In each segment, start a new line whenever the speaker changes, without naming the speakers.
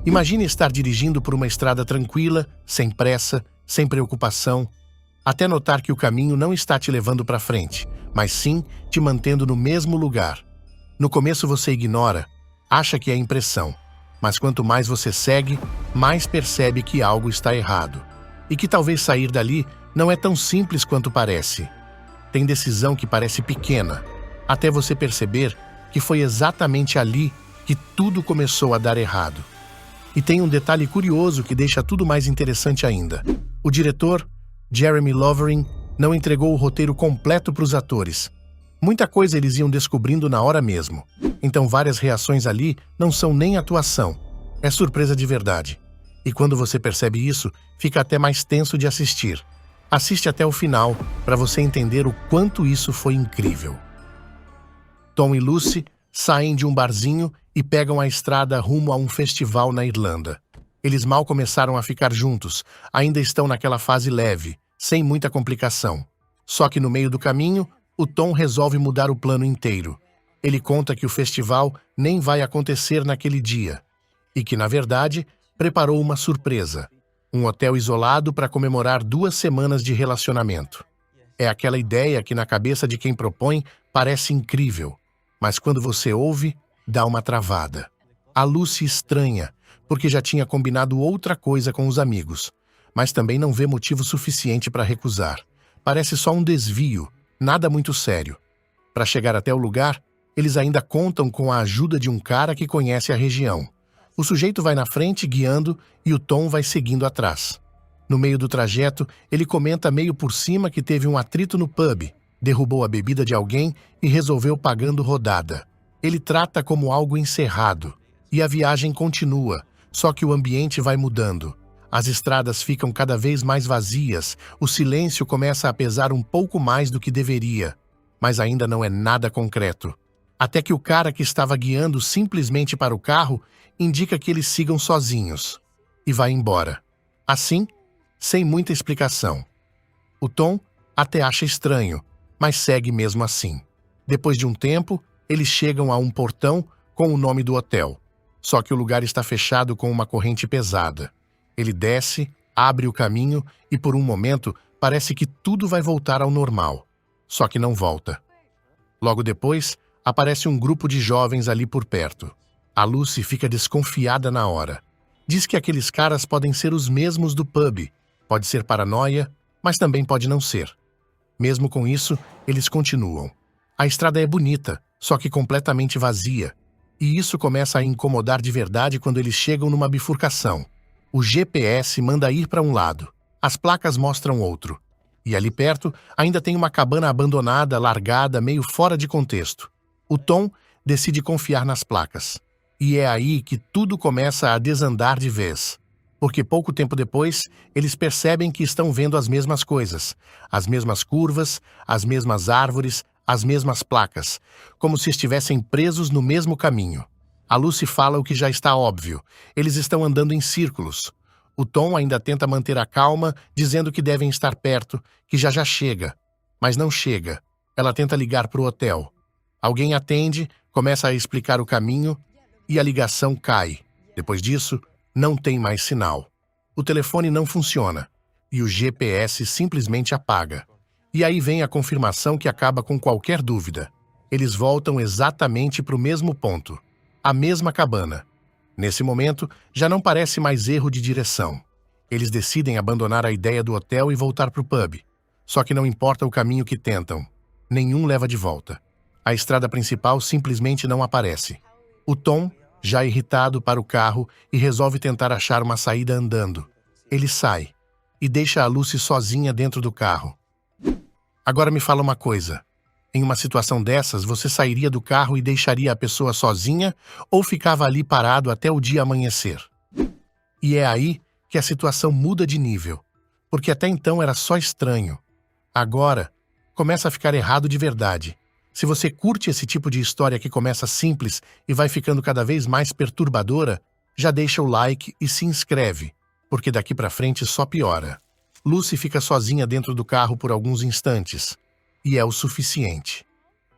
Imagine estar dirigindo por uma estrada tranquila, sem pressa, sem preocupação, até notar que o caminho não está te levando para frente, mas sim te mantendo no mesmo lugar. No começo você ignora, acha que é impressão, mas quanto mais você segue, mais percebe que algo está errado. E que talvez sair dali não é tão simples quanto parece. Tem decisão que parece pequena, até você perceber que foi exatamente ali que tudo começou a dar errado. E tem um detalhe curioso que deixa tudo mais interessante ainda. O diretor, Jeremy Lovering, não entregou o roteiro completo para os atores. Muita coisa eles iam descobrindo na hora mesmo. Então várias reações ali não são nem atuação. É surpresa de verdade. E quando você percebe isso, fica até mais tenso de assistir. Assiste até o final para você entender o quanto isso foi incrível. Tom e Lucy saem de um barzinho e pegam a estrada rumo a um festival na Irlanda. Eles mal começaram a ficar juntos, ainda estão naquela fase leve, sem muita complicação. Só que no meio do caminho, o Tom resolve mudar o plano inteiro. Ele conta que o festival nem vai acontecer naquele dia e que, na verdade, preparou uma surpresa. Um hotel isolado para comemorar 2 semanas de relacionamento. É aquela ideia que na cabeça de quem propõe parece incrível, mas quando você ouve, dá uma travada. A Lucy estranha, porque já tinha combinado outra coisa com os amigos, mas também não vê motivo suficiente para recusar. Parece só um desvio, nada muito sério. Para chegar até o lugar, eles ainda contam com a ajuda de um cara que conhece a região. O sujeito vai na frente, guiando, e o Tom vai seguindo atrás. No meio do trajeto, ele comenta meio por cima que teve um atrito no pub, derrubou a bebida de alguém e resolveu pagando rodada. Ele trata como algo encerrado. E a viagem continua, só que o ambiente vai mudando. As estradas ficam cada vez mais vazias, o silêncio começa a pesar um pouco mais do que deveria, mas ainda não é nada concreto. Até que o cara que estava guiando simplesmente para o carro indica que eles sigam sozinhos e vai embora. Assim, sem muita explicação. O Tom até acha estranho, mas segue mesmo assim. Depois de um tempo, eles chegam a um portão com o nome do hotel. Só que o lugar está fechado com uma corrente pesada. Ele desce, abre o caminho e por um momento parece que tudo vai voltar ao normal. Só que não volta. Logo depois, aparece um grupo de jovens ali por perto. A Lucy fica desconfiada na hora. Diz que aqueles caras podem ser os mesmos do pub. Pode ser paranoia, mas também pode não ser. Mesmo com isso, eles continuam. A estrada é bonita, só que completamente vazia. E isso começa a incomodar de verdade quando eles chegam numa bifurcação. O GPS manda ir para um lado. As placas mostram outro. E ali perto ainda tem uma cabana abandonada, largada, meio fora de contexto. O Tom decide confiar nas placas. E é aí que tudo começa a desandar de vez. Porque pouco tempo depois, eles percebem que estão vendo as mesmas coisas. As mesmas curvas, as mesmas árvores, as mesmas placas. Como se estivessem presos no mesmo caminho. A Lucy fala o que já está óbvio. Eles estão andando em círculos. O Tom ainda tenta manter a calma, dizendo que devem estar perto, que já chega. Mas não chega. Ela tenta ligar para o hotel. Alguém atende, começa a explicar o caminho e a ligação cai. Depois disso, não tem mais sinal. O telefone não funciona e o GPS simplesmente apaga. E aí vem a confirmação que acaba com qualquer dúvida. Eles voltam exatamente para o mesmo ponto. A mesma cabana. Nesse momento, já não parece mais erro de direção. Eles decidem abandonar a ideia do hotel e voltar para o pub. Só que não importa o caminho que tentam. Nenhum leva de volta. A estrada principal simplesmente não aparece. O Tom, já irritado, para o carro e resolve tentar achar uma saída andando. Ele sai e deixa a Lucy sozinha dentro do carro. Agora me fala uma coisa. Em uma situação dessas, você sairia do carro e deixaria a pessoa sozinha ou ficava ali parado até o dia amanhecer? E é aí que a situação muda de nível, porque até então era só estranho. Agora, começa a ficar errado de verdade. Se você curte esse tipo de história que começa simples e vai ficando cada vez mais perturbadora, já deixa o like e se inscreve, porque daqui pra frente só piora. Lucy fica sozinha dentro do carro por alguns instantes, e é o suficiente.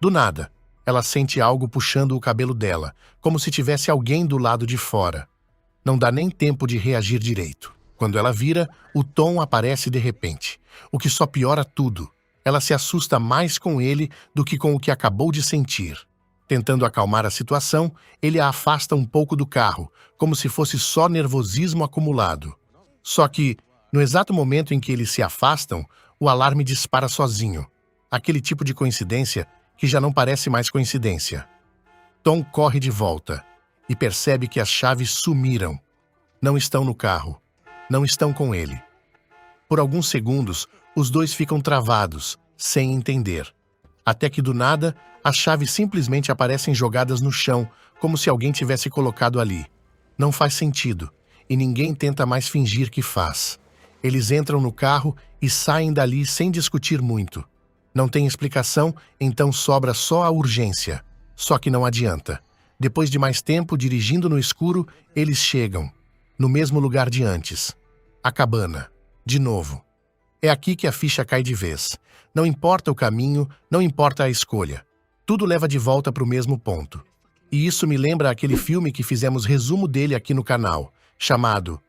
Do nada, ela sente algo puxando o cabelo dela, como se tivesse alguém do lado de fora. Não dá nem tempo de reagir direito. Quando ela vira, o Tom aparece de repente, o que só piora tudo. Ela se assusta mais com ele do que com o que acabou de sentir. Tentando acalmar a situação, ele a afasta um pouco do carro, como se fosse só nervosismo acumulado. Só que, no exato momento em que eles se afastam, o alarme dispara sozinho. Aquele tipo de coincidência que já não parece mais coincidência. Tom corre de volta e percebe que as chaves sumiram. Não estão no carro. Não estão com ele. Por alguns segundos, os dois ficam travados, sem entender. Até que do nada, as chaves simplesmente aparecem jogadas no chão, como se alguém tivesse colocado ali. Não faz sentido, e ninguém tenta mais fingir que faz. Eles entram no carro e saem dali sem discutir muito. Não tem explicação, então sobra só a urgência. Só que não adianta. Depois de mais tempo dirigindo no escuro, eles chegam. No mesmo lugar de antes. A cabana. De novo. É aqui que a ficha cai de vez. Não importa o caminho, não importa a escolha. Tudo leva de volta para o mesmo ponto. E isso me lembra aquele filme que fizemos resumo dele aqui no canal, chamado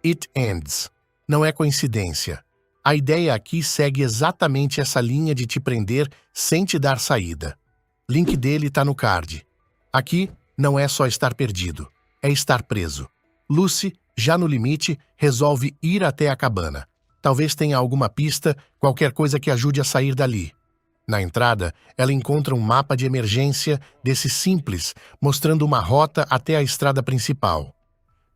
It Ends. Não é coincidência. A ideia aqui segue exatamente essa linha de te prender sem te dar saída. Link dele está no card. Aqui não é só estar perdido, é estar preso. Lucy, já no limite, resolve ir até a cabana. Talvez tenha alguma pista, qualquer coisa que ajude a sair dali. Na entrada, ela encontra um mapa de emergência desse simples, mostrando uma rota até a estrada principal.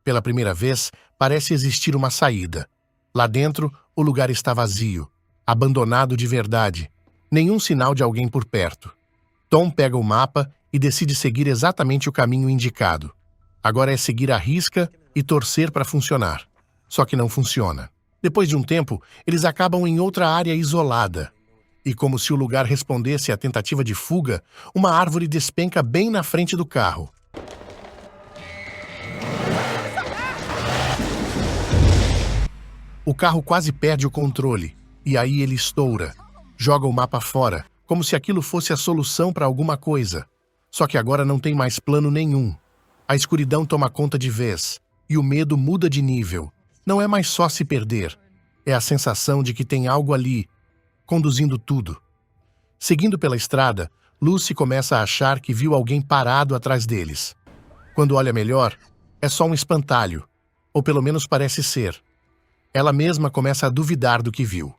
Pela primeira vez, parece existir uma saída. Lá dentro, o lugar está vazio, abandonado de verdade. Nenhum sinal de alguém por perto. Tom pega o mapa e decide seguir exatamente o caminho indicado. Agora é seguir à risca e torcer para funcionar. Só que não funciona. Depois de um tempo, eles acabam em outra área isolada. E como se o lugar respondesse à tentativa de fuga, uma árvore despenca bem na frente do carro. O carro quase perde o controle, e aí ele estoura. Joga o mapa fora, como se aquilo fosse a solução para alguma coisa. Só que agora não tem mais plano nenhum. A escuridão toma conta de vez, e o medo muda de nível. Não é mais só se perder. É a sensação de que tem algo ali, conduzindo tudo. Seguindo pela estrada, Lucy começa a achar que viu alguém parado atrás deles. Quando olha melhor, é só um espantalho, ou pelo menos parece ser. Ela mesma começa a duvidar do que viu.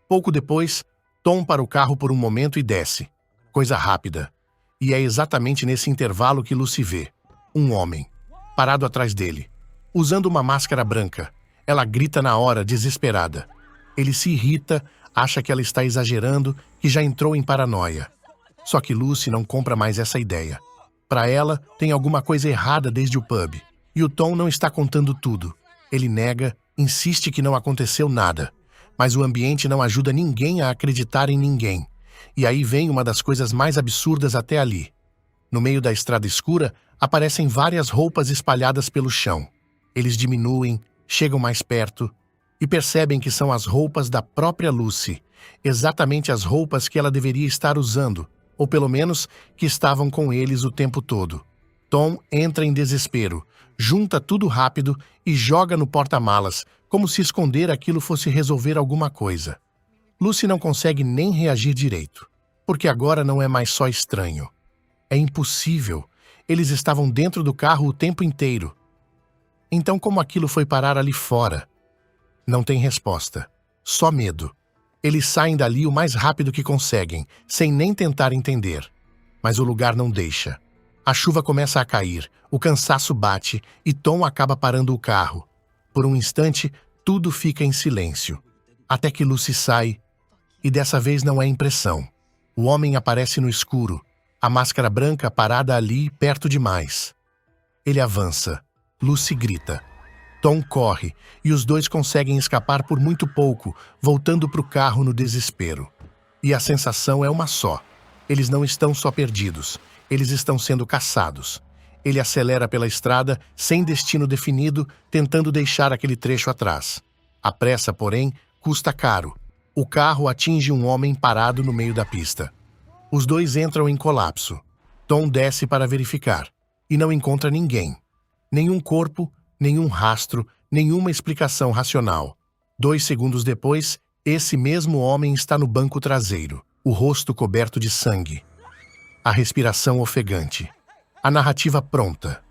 Pouco depois, Tom para o carro por um momento e desce. Coisa rápida. E é exatamente nesse intervalo que Lucy vê. Um homem, parado atrás dele, usando uma máscara branca. Ela grita na hora, desesperada. Ele se irrita, acha que ela está exagerando, que já entrou em paranoia. Só que Lucy não compra mais essa ideia. Para ela, tem alguma coisa errada desde o pub. E o Tom não está contando tudo. Ele nega, insiste que não aconteceu nada. Mas o ambiente não ajuda ninguém a acreditar em ninguém. E aí vem uma das coisas mais absurdas até ali. No meio da estrada escura, aparecem várias roupas espalhadas pelo chão. Eles diminuem, chegam mais perto e percebem que são as roupas da própria Lucy. Exatamente as roupas que ela deveria estar usando, ou pelo menos que estavam com eles o tempo todo. Tom entra em desespero, junta tudo rápido e joga no porta-malas, como se esconder aquilo fosse resolver alguma coisa. Lucy não consegue nem reagir direito, porque agora não é mais só estranho. É impossível. Eles estavam dentro do carro o tempo inteiro. Então como aquilo foi parar ali fora? Não tem resposta. Só medo. Eles saem dali o mais rápido que conseguem, sem nem tentar entender. Mas o lugar não deixa. A chuva começa a cair, o cansaço bate e Tom acaba parando o carro. Por um instante, tudo fica em silêncio. Até que Lucy sai, e dessa vez não é impressão. O homem aparece no escuro, a máscara branca parada ali perto demais. Ele avança. Lucy grita. Tom corre, e os dois conseguem escapar por muito pouco, voltando para o carro no desespero. E a sensação é uma só. Eles não estão só perdidos, eles estão sendo caçados. Ele acelera pela estrada, sem destino definido, tentando deixar aquele trecho atrás. A pressa, porém, custa caro. O carro atinge um homem parado no meio da pista. Os dois entram em colapso. Tom desce para verificar, e não encontra ninguém. Nenhum corpo, Nenhum rastro, nenhuma explicação racional. 2 segundos depois, esse mesmo homem está no banco traseiro, o rosto coberto de sangue. A respiração ofegante. A narrativa pronta.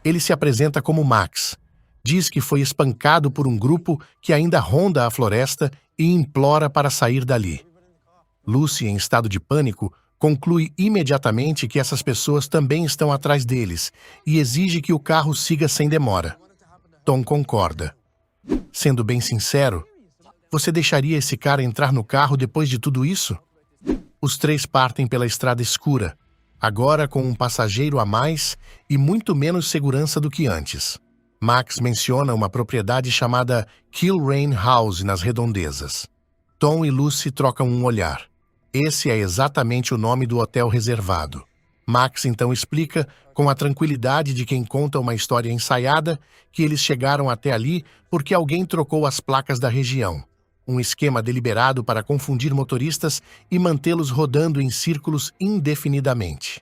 Ele se apresenta como Max. Diz que foi espancado por um grupo que ainda ronda a floresta e implora para sair dali. Lucy, em estado de pânico, conclui imediatamente que essas pessoas também estão atrás deles e exige que o carro siga sem demora. Tom concorda. Sendo bem sincero, você deixaria esse cara entrar no carro depois de tudo isso? Os três partem pela estrada escura, agora com um passageiro a mais e muito menos segurança do que antes. Max menciona uma propriedade chamada Kilrain House nas redondezas. Tom e Lucy trocam um olhar. Esse é exatamente o nome do hotel reservado. Max então explica, com a tranquilidade de quem conta uma história ensaiada, que eles chegaram até ali porque alguém trocou as placas da região. Um esquema deliberado para confundir motoristas e mantê-los rodando em círculos indefinidamente.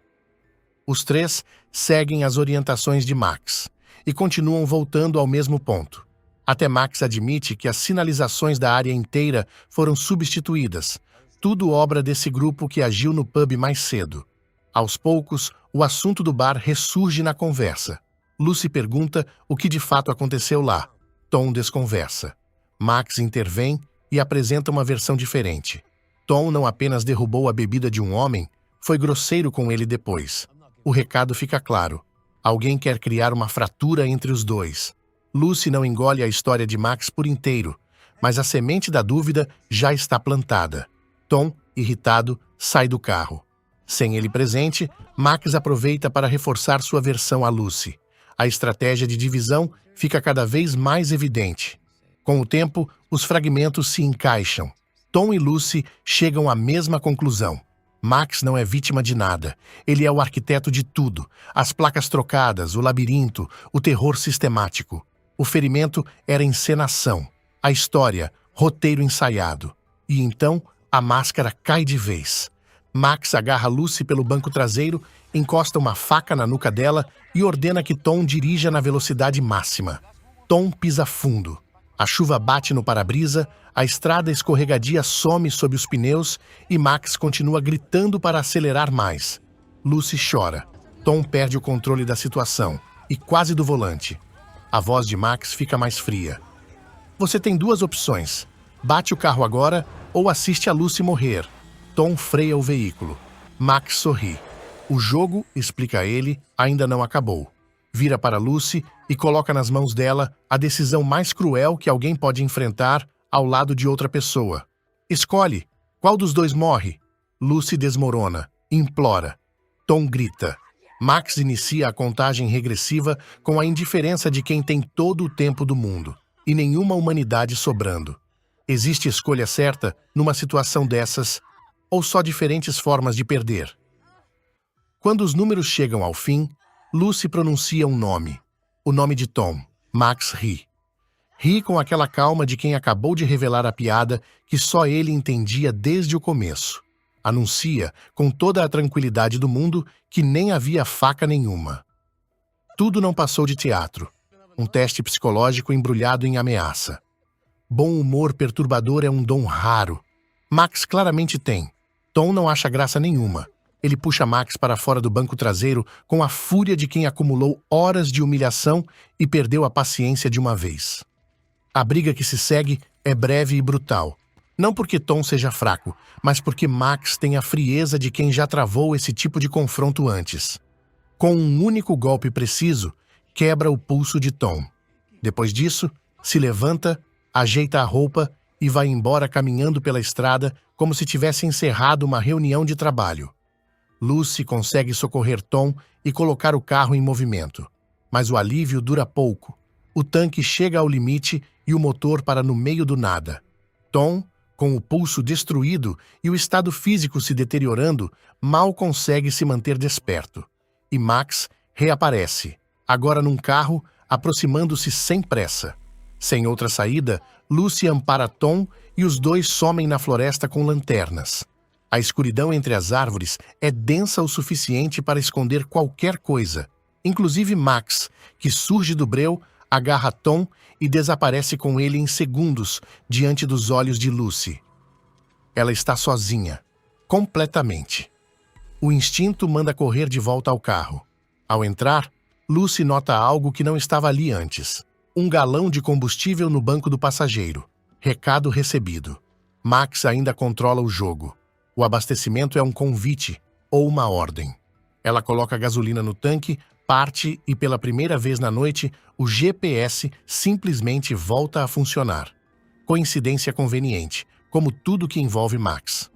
Os três seguem as orientações de Max e continuam voltando ao mesmo ponto. Até Max admite que as sinalizações da área inteira foram substituídas, tudo obra desse grupo que agiu no pub mais cedo. Aos poucos, o assunto do bar ressurge na conversa. Lucy pergunta o que de fato aconteceu lá. Tom desconversa. Max intervém e apresenta uma versão diferente. Tom não apenas derrubou a bebida de um homem, foi grosseiro com ele depois. O recado fica claro. Alguém quer criar uma fratura entre os dois. Lucy não engole a história de Max por inteiro, mas a semente da dúvida já está plantada. Tom, irritado, sai do carro. Sem ele presente, Max aproveita para reforçar sua versão a Lucy. A estratégia de divisão fica cada vez mais evidente. Com o tempo, os fragmentos se encaixam. Tom e Lucy chegam à mesma conclusão. Max não é vítima de nada. Ele é o arquiteto de tudo. As placas trocadas, o labirinto, o terror sistemático. O ferimento era encenação. A história, roteiro ensaiado. E então, a máscara cai de vez. Max agarra Lucy pelo banco traseiro, encosta uma faca na nuca dela e ordena que Tom dirija na velocidade máxima. Tom pisa fundo. A chuva bate no para-brisa, a estrada escorregadia some sob os pneus e Max continua gritando para acelerar mais. Lucy chora. Tom perde o controle da situação e quase do volante. A voz de Max fica mais fria. Você tem duas opções. Bate o carro agora ou assiste a Lucy morrer. Tom freia o veículo. Max sorri. O jogo, explica ele, ainda não acabou. Vira para Lucy e coloca nas mãos dela a decisão mais cruel que alguém pode enfrentar ao lado de outra pessoa. Escolhe. Qual dos dois morre? Lucy desmorona. Implora. Tom grita. Max inicia a contagem regressiva com a indiferença de quem tem todo o tempo do mundo e nenhuma humanidade sobrando. Existe escolha certa numa situação dessas ou só diferentes formas de perder? Quando os números chegam ao fim, Lucy pronuncia um nome. O nome de Tom. Max ri. Ri com aquela calma de quem acabou de revelar a piada que só ele entendia desde o começo. Anuncia, com toda a tranquilidade do mundo, que nem havia faca nenhuma. Tudo não passou de teatro. Um teste psicológico embrulhado em ameaça. Bom humor perturbador é um dom raro. Max claramente tem. Tom não acha graça nenhuma. Ele puxa Max para fora do banco traseiro com a fúria de quem acumulou horas de humilhação e perdeu a paciência de uma vez. A briga que se segue é breve e brutal. Não porque Tom seja fraco, mas porque Max tem a frieza de quem já travou esse tipo de confronto antes. Com um único golpe preciso, quebra o pulso de Tom. Depois disso, se levanta, ajeita a roupa e vai embora caminhando pela estrada como se tivesse encerrado uma reunião de trabalho. Lucy consegue socorrer Tom e colocar o carro em movimento. Mas o alívio dura pouco. O tanque chega ao limite e o motor para no meio do nada. Tom, com o pulso destruído e o estado físico se deteriorando, mal consegue se manter desperto. E Max reaparece, agora num carro, aproximando-se sem pressa. Sem outra saída, Lucy ampara Tom e os dois somem na floresta com lanternas. A escuridão entre as árvores é densa o suficiente para esconder qualquer coisa, inclusive Max, que surge do breu, agarra Tom e desaparece com ele em segundos diante dos olhos de Lucy. Ela está sozinha, completamente. O instinto manda correr de volta ao carro. Ao entrar, Lucy nota algo que não estava ali antes. Um galão de combustível no banco do passageiro. Recado recebido. Max ainda controla o jogo. O abastecimento é um convite ou uma ordem. Ela coloca gasolina no tanque, parte e pela primeira vez na noite, o GPS simplesmente volta a funcionar. Coincidência conveniente, como tudo que envolve Max.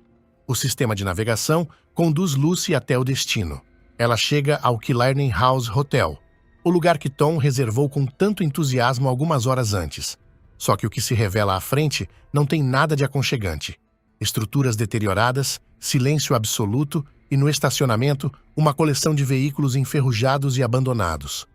O sistema de navegação conduz Lucy até o destino. Ela chega ao Killarney House Hotel, o lugar que Tom reservou com tanto entusiasmo algumas horas antes. Só que o que se revela à frente não tem nada de aconchegante. Estruturas deterioradas, silêncio absoluto e, no estacionamento, uma coleção de veículos enferrujados e abandonados.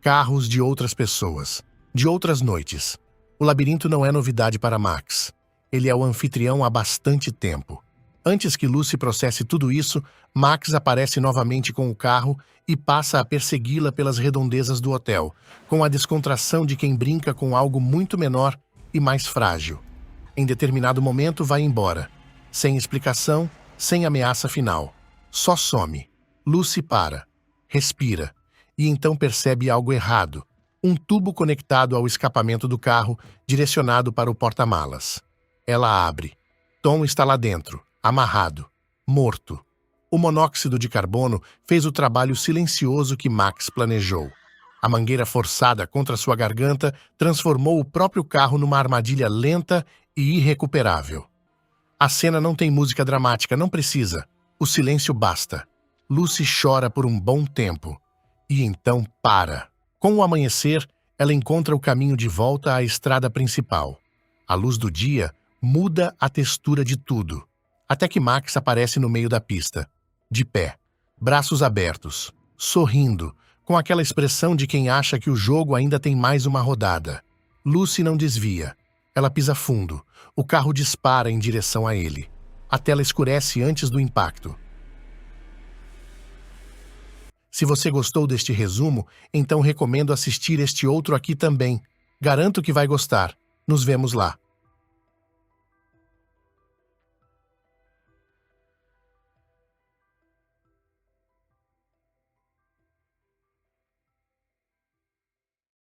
Carros de outras pessoas, de outras noites. O labirinto não é novidade para Max. Ele é o anfitrião há bastante tempo. Antes que Lucy processe tudo isso, Max aparece novamente com o carro e passa a persegui-la pelas redondezas do hotel, com a descontração de quem brinca com algo muito menor e mais frágil. Em determinado momento vai embora. Sem explicação, sem ameaça final. Só some. Lucy para, respira, e então percebe algo errado. Um tubo conectado ao escapamento do carro, direcionado para o porta-malas. Ela abre. Tom está lá dentro, amarrado, morto. O monóxido de carbono fez o trabalho silencioso que Max planejou. A mangueira forçada contra sua garganta transformou o próprio carro numa armadilha lenta e irrecuperável. A cena não tem música dramática, não precisa. O silêncio basta. Lucy chora por um bom tempo. E então para. Com o amanhecer, ela encontra o caminho de volta à estrada principal. A luz do dia muda a textura de tudo. Até que Max aparece no meio da pista. De pé, braços abertos, sorrindo, com aquela expressão de quem acha que o jogo ainda tem mais uma rodada. Lucy não desvia. Ela pisa fundo. O carro dispara em direção a ele. A tela escurece antes do impacto. Se você gostou deste resumo, então recomendo assistir este outro aqui também. Garanto que vai gostar. Nos vemos lá.